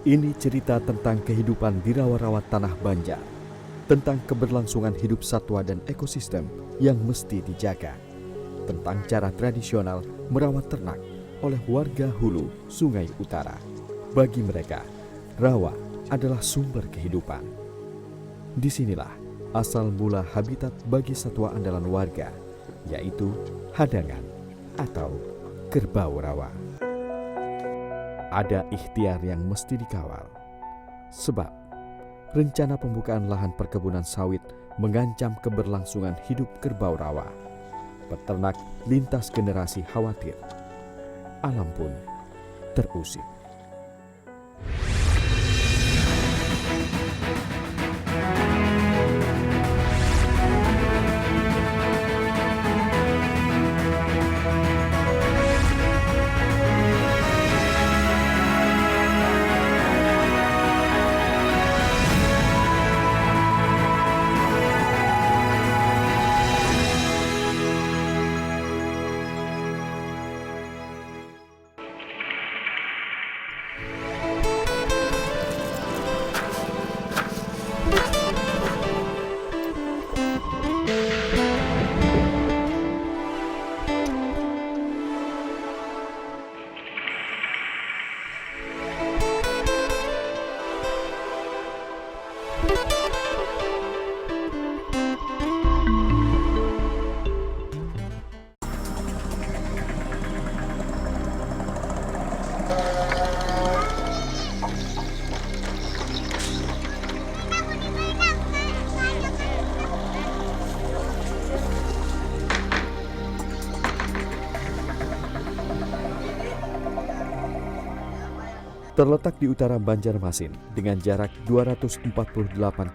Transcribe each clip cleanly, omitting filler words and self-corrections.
Ini cerita tentang kehidupan di rawa-rawa tanah Banjar, tentang keberlangsungan hidup satwa dan ekosistem yang mesti dijaga, tentang cara tradisional merawat ternak oleh warga hulu Sungai Utara. Bagi mereka, rawa adalah sumber kehidupan. Disinilah asal mula habitat bagi satwa andalan warga, yaitu hadangan atau kerbau rawa. Ada ikhtiar yang mesti dikawal, sebab rencana pembukaan lahan perkebunan sawit mengancam keberlangsungan hidup kerbau rawa. Peternak lintas generasi khawatir, alam pun terusik. Terletak di utara Banjarmasin dengan jarak 248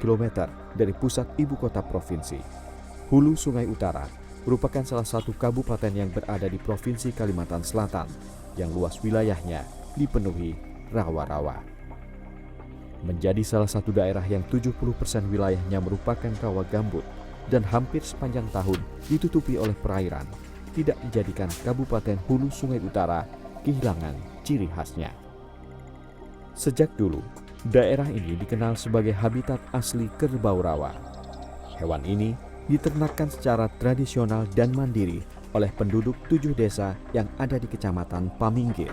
km dari pusat ibu kota provinsi. Hulu Sungai Utara merupakan salah satu kabupaten yang berada di Provinsi Kalimantan Selatan yang luas wilayahnya dipenuhi rawa-rawa. Menjadi salah satu daerah yang 70% wilayahnya merupakan rawa gambut dan hampir sepanjang tahun ditutupi oleh perairan, tidak menjadikan Kabupaten Hulu Sungai Utara kehilangan ciri khasnya. Sejak dulu, daerah ini dikenal sebagai habitat asli kerbau rawa. Hewan ini diternakkan secara tradisional dan mandiri oleh penduduk 7 desa yang ada di Kecamatan Paminggir.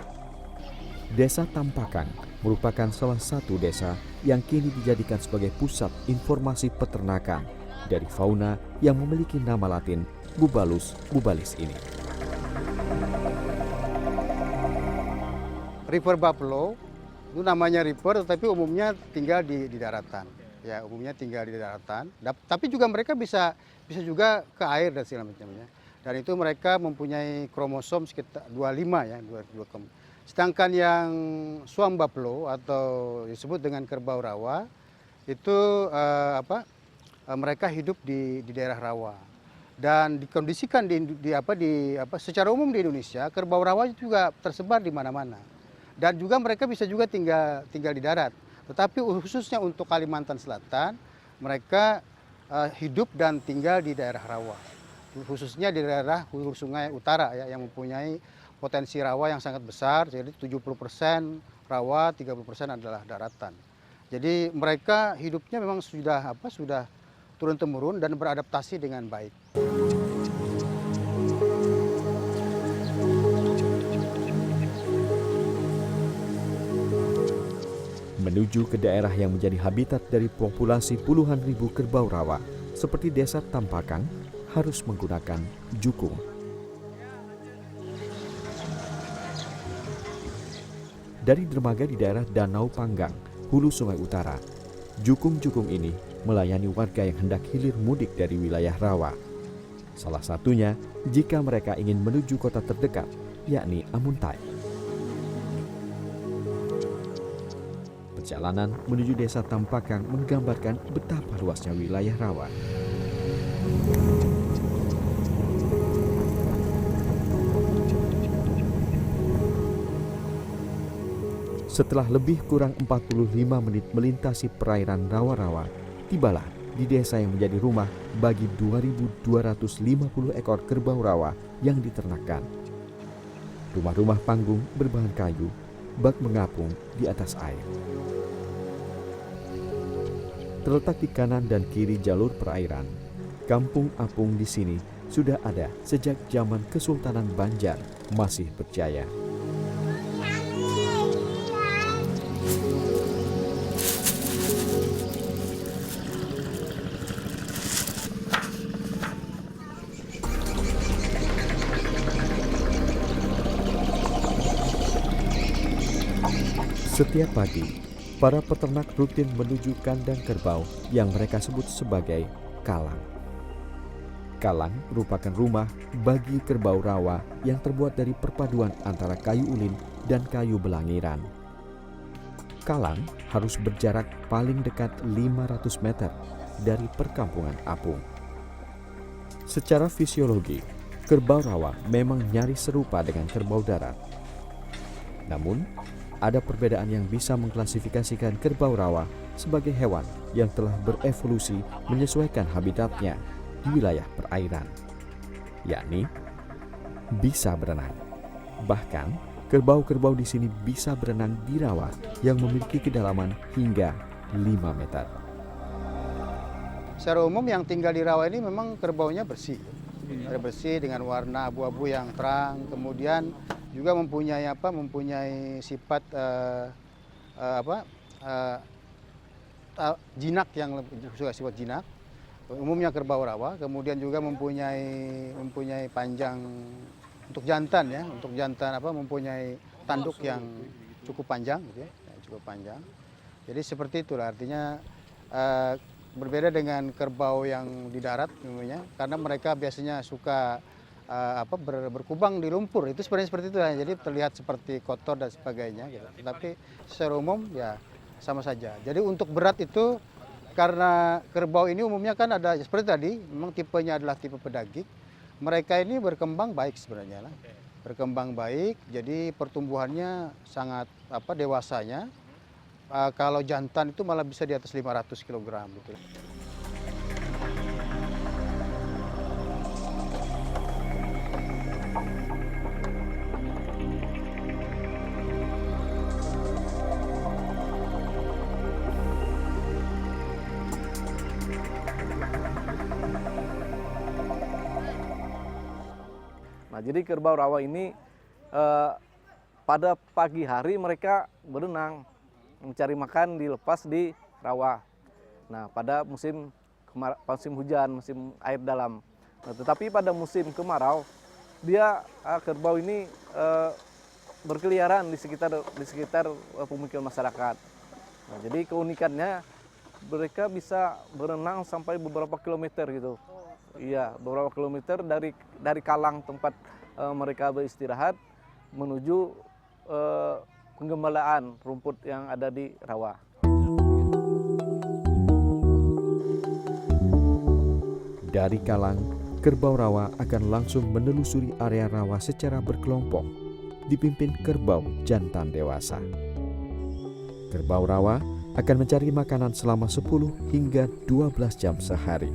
Desa Tampakang merupakan salah satu desa yang kini dijadikan sebagai pusat informasi peternakan dari fauna yang memiliki nama latin Bubalus bubalis ini. River buffalo itu namanya river, tetapi umumnya tinggal di daratan. Ya, umumnya tinggal di daratan. Tapi juga mereka bisa juga ke air dan segala macamnya. Dan itu mereka mempunyai kromosom sekitar 25 ya, 22. Sedangkan yang swam buffalo atau disebut dengan kerbau rawa itu mereka hidup di daerah rawa. Dan dikondisikan secara umum di Indonesia, kerbau rawa juga tersebar di mana-mana. Dan juga mereka bisa juga tinggal di darat. Tetapi khususnya untuk Kalimantan Selatan, mereka hidup dan tinggal di daerah rawa. Khususnya di daerah hulu Sungai Utara ya, yang mempunyai potensi rawa yang sangat besar. Jadi 70% rawa, 30% adalah daratan. Jadi mereka hidupnya memang sudah turun-temurun dan beradaptasi dengan baik. Menuju ke daerah yang menjadi habitat dari populasi puluhan ribu kerbau rawa, seperti desa Tampakang, harus menggunakan jukung. Dari dermaga di daerah Danau Panggang, Hulu Sungai Utara, jukung-jukung ini melayani warga yang hendak hilir mudik dari wilayah rawa. Salah satunya jika mereka ingin menuju kota terdekat, yakni Amuntai. Perjalanan menuju desa Tampakang menggambarkan betapa luasnya wilayah rawa. Setelah lebih kurang 45 menit melintasi perairan rawa-rawa, tibalah di desa yang menjadi rumah bagi 2.250 ekor kerbau rawa yang diternakkan. Rumah-rumah panggung berbahan kayu bak mengapung di atas air. Terletak di kanan dan kiri jalur perairan, kampung apung di sini sudah ada sejak zaman Kesultanan Banjar masih berjaya. Setiap pagi, para peternak rutin menuju kandang kerbau yang mereka sebut sebagai kalang. Kalang merupakan rumah bagi kerbau rawa yang terbuat dari perpaduan antara kayu ulin dan kayu belangiran. Kalang harus berjarak paling dekat 500 meter dari perkampungan apung. Secara fisiologi, kerbau rawa memang nyaris serupa dengan kerbau darat. Namun, ada perbedaan yang bisa mengklasifikasikan kerbau rawa sebagai hewan yang telah berevolusi menyesuaikan habitatnya di wilayah perairan, yakni bisa berenang. Bahkan, kerbau-kerbau di sini bisa berenang di rawa yang memiliki kedalaman hingga 5 meter. Secara umum yang tinggal di rawa ini memang kerbaunya bersih. Bersih dengan warna abu-abu yang terang, kemudian juga mempunyai sifat jinak yang suka sifat jinak. Umumnya kerbau rawa, kemudian juga mempunyai panjang untuk jantan ya, mempunyai tanduk yang cukup panjang gitu ya, cukup panjang. Jadi seperti itulah artinya berbeda dengan kerbau yang di darat umumnya, karena mereka biasanya suka berkubang di lumpur. Itu sebenarnya seperti itu ya. Jadi terlihat seperti kotor dan sebagainya gitu. Tapi secara umum ya sama saja. Jadi untuk berat itu karena kerbau ini umumnya kan ada seperti tadi, memang tipenya adalah tipe pedaging. Mereka ini berkembang baik sebenarnya lah. Berkembang baik, jadi pertumbuhannya sangat dewasanya. Kalau jantan itu malah bisa di atas 500 kg gitu. Nah, jadi kerbau rawa ini pada pagi hari mereka berenang, mencari makan dilepas di rawa. Nah, pada musim hujan, musim air dalam. Nah, tetapi pada musim kemarau, kerbau ini berkeliaran di sekitar pemukiman masyarakat. Nah, jadi keunikannya mereka bisa berenang sampai beberapa kilometer gitu. Iya, beberapa kilometer dari kalang tempat mereka beristirahat menuju penggembalaan rumput yang ada di rawa. Dari kalang, kerbau rawa akan langsung menelusuri area rawa secara berkelompok, dipimpin kerbau jantan dewasa. Kerbau rawa akan mencari makanan selama 10 hingga 12 jam sehari.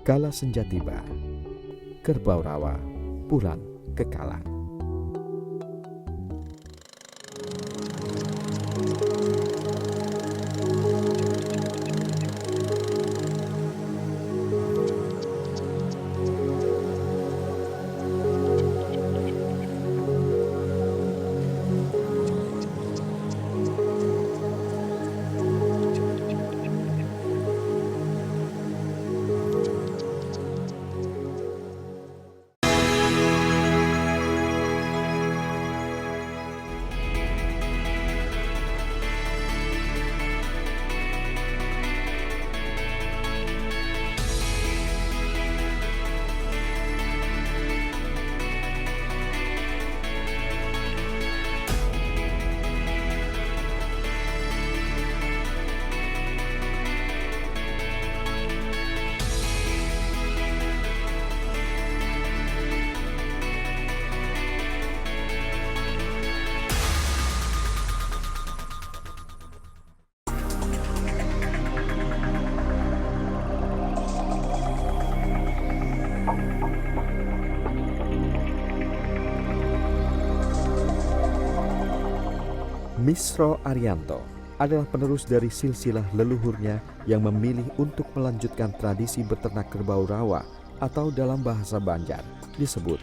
Kala senja tiba, kerbau rawa pulang ke kalang. Misro Arianto adalah penerus dari silsilah leluhurnya yang memilih untuk melanjutkan tradisi beternak kerbau rawa atau dalam bahasa Banjar disebut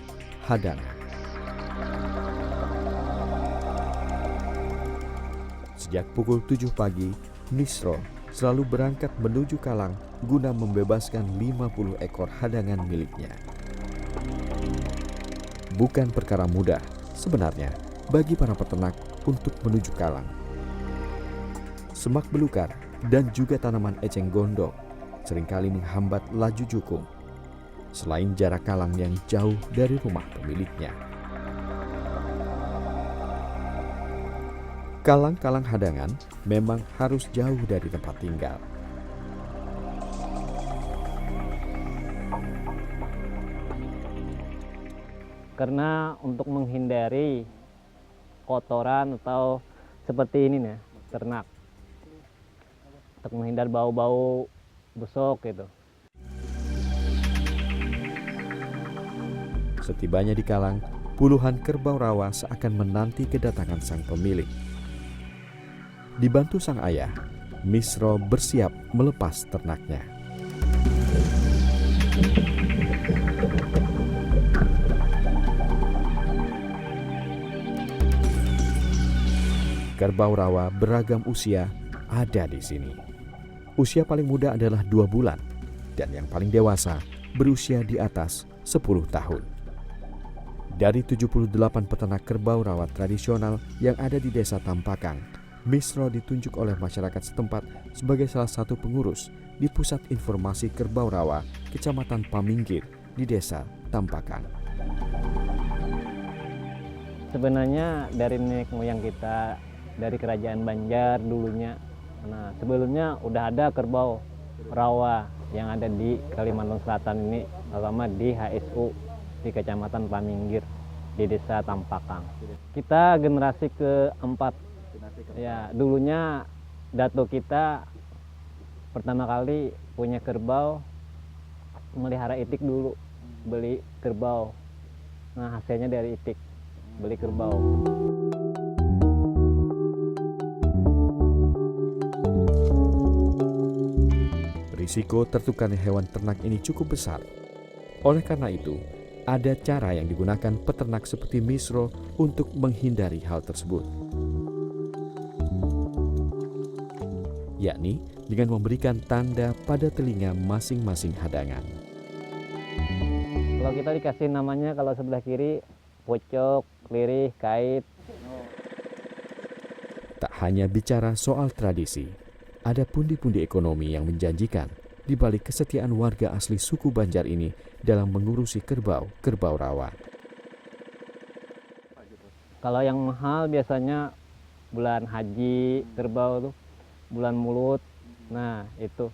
hadangan. Sejak pukul 7 pagi, Misro selalu berangkat menuju Kalang guna membebaskan 50 ekor hadangan miliknya. Bukan perkara mudah sebenarnya bagi para peternak untuk menuju Kalang. Semak belukar dan juga tanaman eceng gondok seringkali menghambat laju jukung, selain jarak Kalang yang jauh dari rumah pemiliknya. Kalang-kalang hadangan memang harus jauh dari tempat tinggal. Karena untuk menghindari kotoran atau seperti ini nih, ternak. Untuk menghindar bau-bau busuk gitu. Setibanya di Kalang, puluhan kerbau rawa seakan menanti kedatangan sang pemilik. Dibantu sang ayah, Misro bersiap melepas ternaknya. Kerbau rawa beragam usia ada di sini. Usia paling muda adalah 2 bulan dan yang paling dewasa berusia di atas 10 tahun. Dari 78 peternak kerbau rawa tradisional yang ada di Desa Tampakang, Misro ditunjuk oleh masyarakat setempat sebagai salah satu pengurus di Pusat Informasi Kerbau Rawa, Kecamatan Paminggir di Desa Tampakang. Sebenarnya dari nenek moyang kita, dari kerajaan Banjar dulunya. Nah, sebelumnya udah ada kerbau rawa yang ada di Kalimantan Selatan ini, terutama di HSU di Kecamatan Paminggir di Desa Tampakang. Kita generasi keempat. Ya, dulunya dato kita pertama kali punya kerbau, melihara itik dulu, beli kerbau. Nah, hasilnya dari itik, beli kerbau. Risiko tertukarnya hewan ternak ini cukup besar. Oleh karena itu, ada cara yang digunakan peternak seperti Misro untuk menghindari hal tersebut, yakni dengan memberikan tanda pada telinga masing-masing hadangan. Kalau kita dikasih namanya, kalau sebelah kiri pocok, lirih, kait. Tak hanya bicara soal tradisi, ada pundi-pundi ekonomi yang menjanjikan di balik kesetiaan warga asli suku Banjar ini dalam mengurusi kerbau rawa. Kalau yang mahal biasanya bulan haji kerbau tuh, bulan mulut. Nah, itu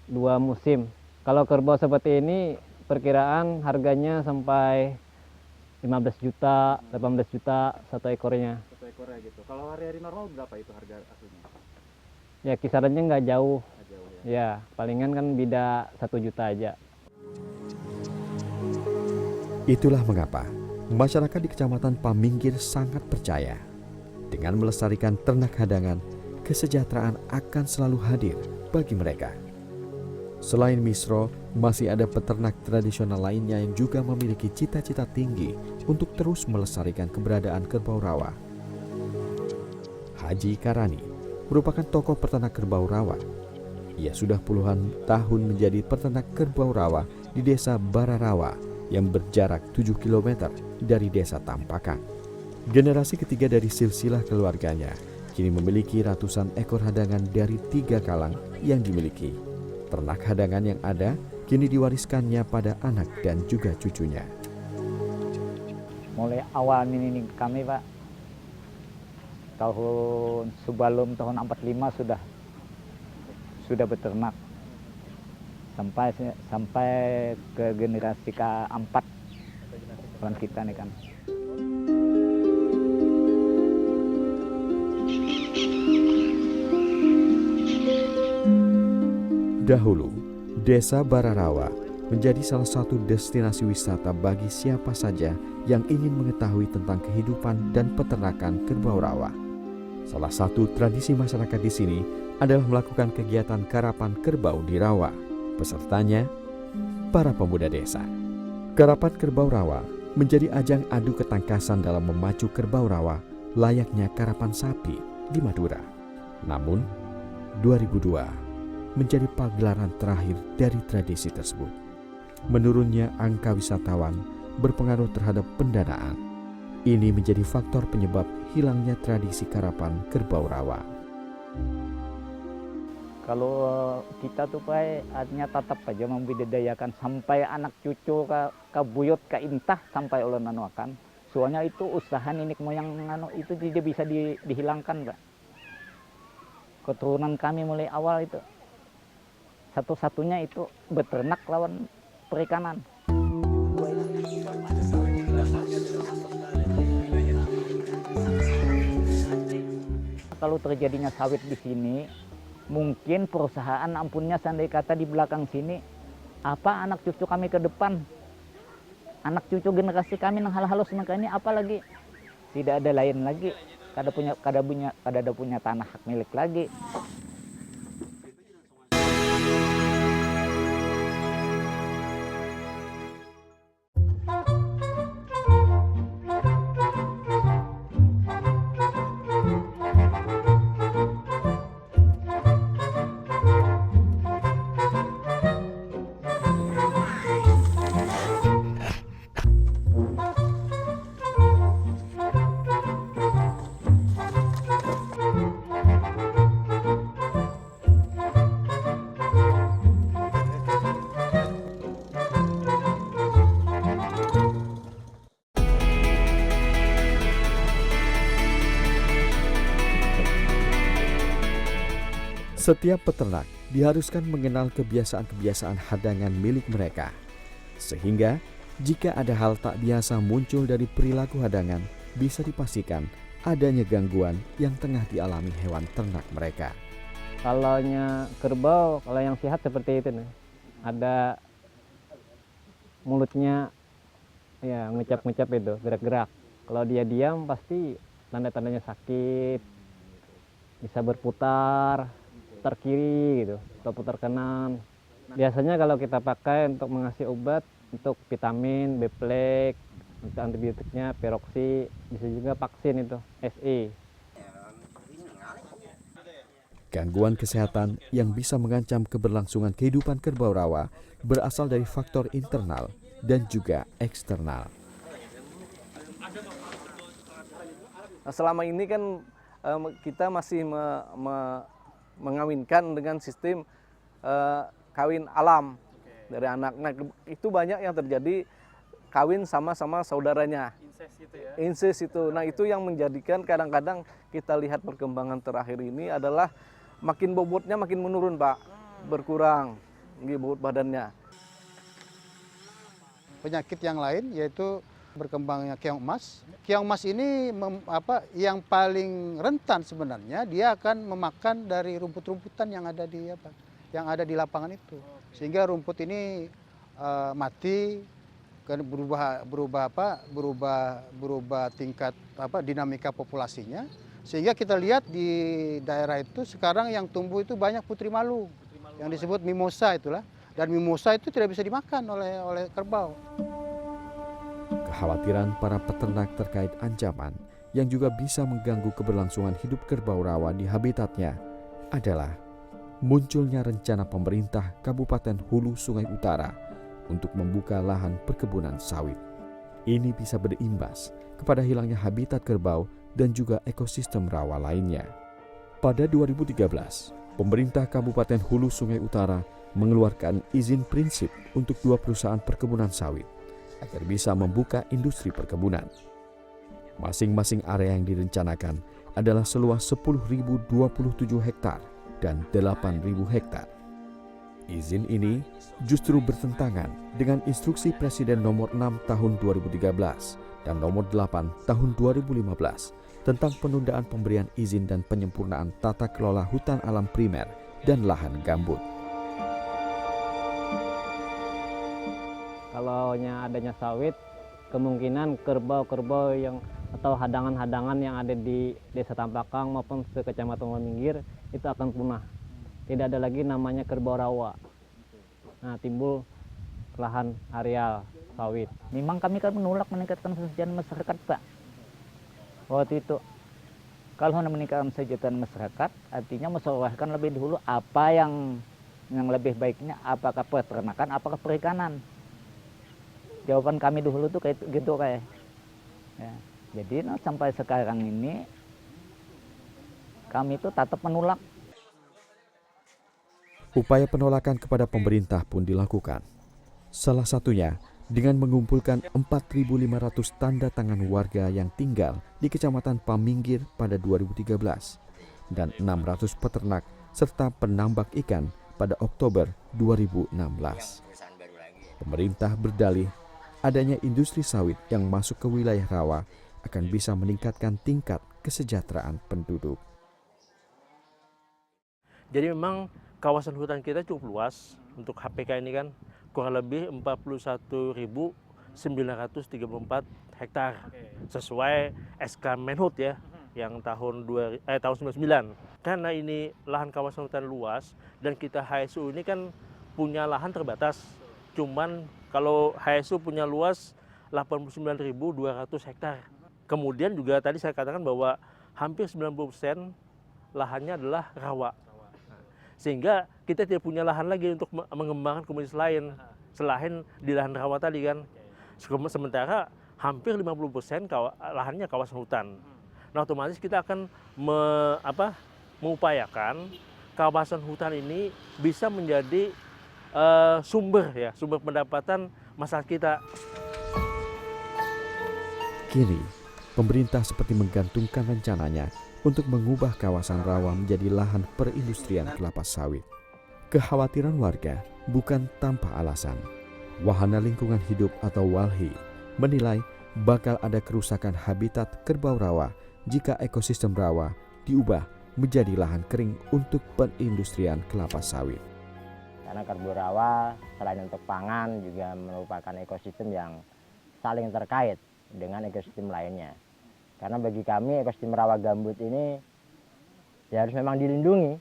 2 musim. Kalau kerbau seperti ini perkiraan harganya sampai 15 juta, 18 juta satu ekornya. Satu ekornya gitu. Kalau hari-hari normal berapa itu harga aslinya? Ya kisarannya nggak jauh. Nggak jauh ya. Ya, palingan kan beda 1 juta aja. Itulah mengapa masyarakat di Kecamatan Paminggir sangat percaya dengan melestarikan ternak hadangan, kesejahteraan akan selalu hadir bagi mereka. Selain Misro, masih ada peternak tradisional lainnya yang juga memiliki cita-cita tinggi untuk terus melestarikan keberadaan kerbau rawa. Haji Karani merupakan tokoh peternak kerbau rawa. Ia sudah puluhan tahun menjadi peternak kerbau rawa di Desa Bararawa yang berjarak 7 km dari Desa Tampakang. Generasi ketiga dari silsilah keluarganya kini memiliki ratusan ekor hadangan dari 3 kalang yang dimiliki. Ternak hadangan yang ada kini diwariskannya pada anak dan juga cucunya. Mulai awal ini kami Pak, sebelum tahun 45 sudah beternak sampai ke generasi keempat orang kita nih kan. Dahulu, Desa Bararawa menjadi salah satu destinasi wisata bagi siapa saja yang ingin mengetahui tentang kehidupan dan peternakan kerbau rawa. Salah satu tradisi masyarakat di sini adalah melakukan kegiatan karapan kerbau di rawa. Pesertanya, para pemuda desa. Karapan kerbau rawa menjadi ajang adu ketangkasan dalam memacu kerbau rawa layaknya karapan sapi di Madura. Namun, 2002 menjadi pagelaran terakhir dari tradisi tersebut. Menurunnya angka wisatawan berpengaruh terhadap pendanaan. Ini menjadi faktor penyebab hilangnya tradisi karapan kerbau rawa. Kalau kita tuh Pak, artinya tetap aja membudidayakan sampai anak cucu ke buyut ke intah sampai ulun anuakan. Soalnya itu usaha nenek moyang itu tidak bisa dihilangkan, Pak. Keturunan kami mulai awal itu satu-satunya itu beternak lawan perikanan. Kalau terjadinya sawit di sini, mungkin perusahaan ampunnya seandainya kata di belakang sini, apa anak cucu kami ke depan, anak cucu generasi kami yang hal-halus mereka ini apa lagi? Tidak ada lain lagi, kada punya tanah hak milik lagi. Setiap peternak diharuskan mengenal kebiasaan-kebiasaan hadangan milik mereka. Sehingga jika ada hal tak biasa muncul dari perilaku hadangan, bisa dipastikan adanya gangguan yang tengah dialami hewan ternak mereka. Kalau kerbau, kalau yang sehat seperti itu nih, ada mulutnya ya ngecap-ngecap itu, gerak-gerak. Kalau dia diam pasti tanda-tandanya sakit, bisa berputar kiri gitu, atau putar kanan. Biasanya kalau kita pakai untuk mengasih obat untuk vitamin, Beplek, untuk antibiotiknya Peroksi, bisa juga vaksin itu, SE. Gangguan kesehatan yang bisa mengancam keberlangsungan kehidupan kerbau rawa berasal dari faktor internal dan juga eksternal. Nah, selama ini kan kita masih mengawinkan dengan sistem kawin alam dari anak. Nah, itu banyak yang terjadi kawin sama-sama saudaranya. Inses itu. Nah, itu yang menjadikan kadang-kadang kita lihat perkembangan terakhir ini adalah makin bobotnya makin menurun, Pak. Berkurang bobot badannya. Penyakit yang lain yaitu berkembangnya keong emas. Keong emas ini yang paling rentan sebenarnya, dia akan memakan dari rumput-rumputan yang ada di lapangan itu. Sehingga rumput ini mati, berubah tingkat dinamika populasinya. Sehingga kita lihat di daerah itu sekarang yang tumbuh itu banyak putri malu yang disebut mimosa itulah. Dan mimosa itu tidak bisa dimakan oleh kerbau. Kekhawatiran para peternak terkait ancaman yang juga bisa mengganggu keberlangsungan hidup kerbau rawa di habitatnya adalah munculnya rencana pemerintah Kabupaten Hulu Sungai Utara untuk membuka lahan perkebunan sawit. Ini bisa berimbas kepada hilangnya habitat kerbau dan juga ekosistem rawa lainnya. Pada 2013, pemerintah Kabupaten Hulu Sungai Utara mengeluarkan izin prinsip untuk 2 perusahaan perkebunan sawit agar bisa membuka industri perkebunan. Masing-masing area yang direncanakan adalah seluas 10.027 hektar dan 8.000 hektar. Izin ini justru bertentangan dengan instruksi Presiden nomor 6 tahun 2013 dan nomor 8 tahun 2015 tentang penundaan pemberian izin dan penyempurnaan tata kelola hutan alam primer dan lahan gambut. Kalau adanya sawit, kemungkinan kerbau-kerbau yang atau hadangan-hadangan yang ada di Desa Tampakang maupun ke Kecamatan Paminggir itu akan punah. Tidak ada lagi namanya kerbau rawa. Nah, timbul lahan areal sawit. Memang kami kan menolak meningkatkan kesejahteraan masyarakat, Pak. Waktu itu, kalau meningkatkan kesejahteraan masyarakat, artinya musyawarahkan lebih dulu apa yang lebih baiknya, apakah peternakan, apakah perikanan. Jawaban kami dulu tuh kayak gitu kayak. Ya. Jadi sampai sekarang ini kami itu tetap menolak. Upaya penolakan kepada pemerintah pun dilakukan. Salah satunya dengan mengumpulkan 4.500 tanda tangan warga yang tinggal di Kecamatan Paminggir pada 2013 dan 600 peternak serta penambak ikan pada Oktober 2016. Pemerintah berdalih adanya industri sawit yang masuk ke wilayah rawa akan bisa meningkatkan tingkat kesejahteraan penduduk. Jadi memang kawasan hutan kita cukup luas untuk HPK ini kan, kurang lebih 41.934 hektar sesuai SK Menhut ya, yang tahun 99. Karena ini lahan kawasan hutan luas dan kita HSU ini kan punya lahan terbatas. Cuman kalau HSU punya luas 89.200 hektar. Kemudian juga tadi saya katakan bahwa hampir 90% lahannya adalah rawa. Sehingga kita tidak punya lahan lagi untuk mengembangkan komoditas lain selain di lahan rawa tadi kan. Sementara hampir 50% lahannya kawasan hutan. Nah, otomatis kita akan mengupayakan kawasan hutan ini bisa menjadi sumber pendapatan masyarakat kita. Kini, pemerintah seperti menggantungkan rencananya untuk mengubah kawasan rawa menjadi lahan perindustrian kelapa sawit. Kekhawatiran warga bukan tanpa alasan. Wahana Lingkungan Hidup atau WALHI menilai bakal ada kerusakan habitat kerbau rawa jika ekosistem rawa diubah menjadi lahan kering untuk perindustrian kelapa sawit. Karena kerbau rawa selain untuk pangan juga merupakan ekosistem yang saling terkait dengan ekosistem lainnya. Karena bagi kami ekosistem rawa gambut ini ya harus memang dilindungi.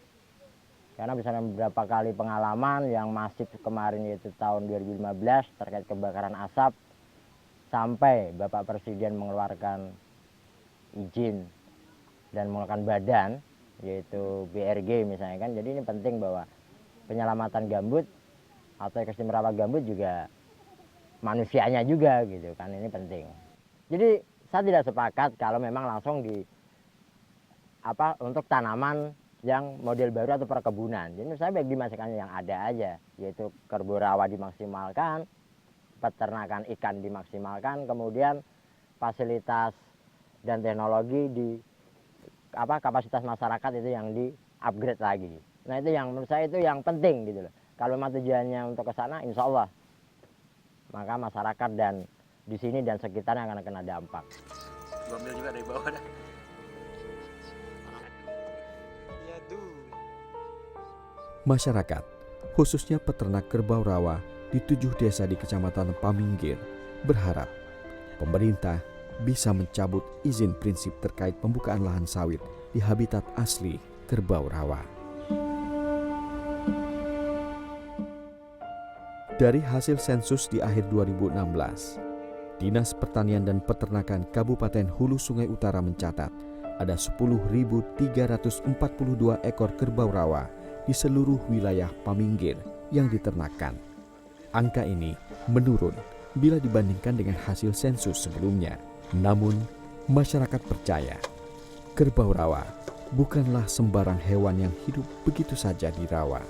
Karena misalnya beberapa kali pengalaman yang masif kemarin yaitu tahun 2015 terkait kebakaran asap, sampai Bapak Presiden mengeluarkan izin dan mengeluarkan badan yaitu BRG misalnya kan. Jadi ini penting bahwa penyelamatan gambut atau ekosistem rawa gambut juga manusianya juga gitu kan, ini penting. Jadi saya tidak sepakat kalau memang langsung untuk tanaman yang model baru atau perkebunan. Jadi saya baik dimasukkan yang ada aja, yaitu kerbau rawa dimaksimalkan, peternakan ikan dimaksimalkan, kemudian fasilitas dan teknologi di kapasitas masyarakat itu yang di-upgrade lagi. Nah, itu yang menurut saya itu yang penting gitu loh. Kalau memang tujuannya untuk ke sana, insya Allah maka masyarakat dan di sini dan sekitarnya akan kena dampak. Gua ambil juga dari bawah dah. Masyarakat, khususnya peternak kerbau rawa di 7 desa di Kecamatan Paminggir, berharap pemerintah bisa mencabut izin prinsip terkait pembukaan lahan sawit di habitat asli kerbau rawa. Dari hasil sensus di akhir 2016, Dinas Pertanian dan Peternakan Kabupaten Hulu Sungai Utara mencatat ada 10.342 ekor kerbau rawa di seluruh wilayah Paminggir yang diternakkan. Angka ini menurun bila dibandingkan dengan hasil sensus sebelumnya. Namun, masyarakat percaya kerbau rawa bukanlah sembarang hewan yang hidup begitu saja di rawa.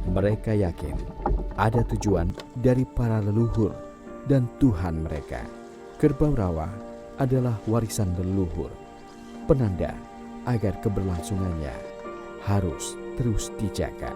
Mereka yakin ada tujuan dari para leluhur dan Tuhan mereka. Kerbau rawa adalah warisan leluhur, penanda agar keberlangsungannya harus terus dijaga.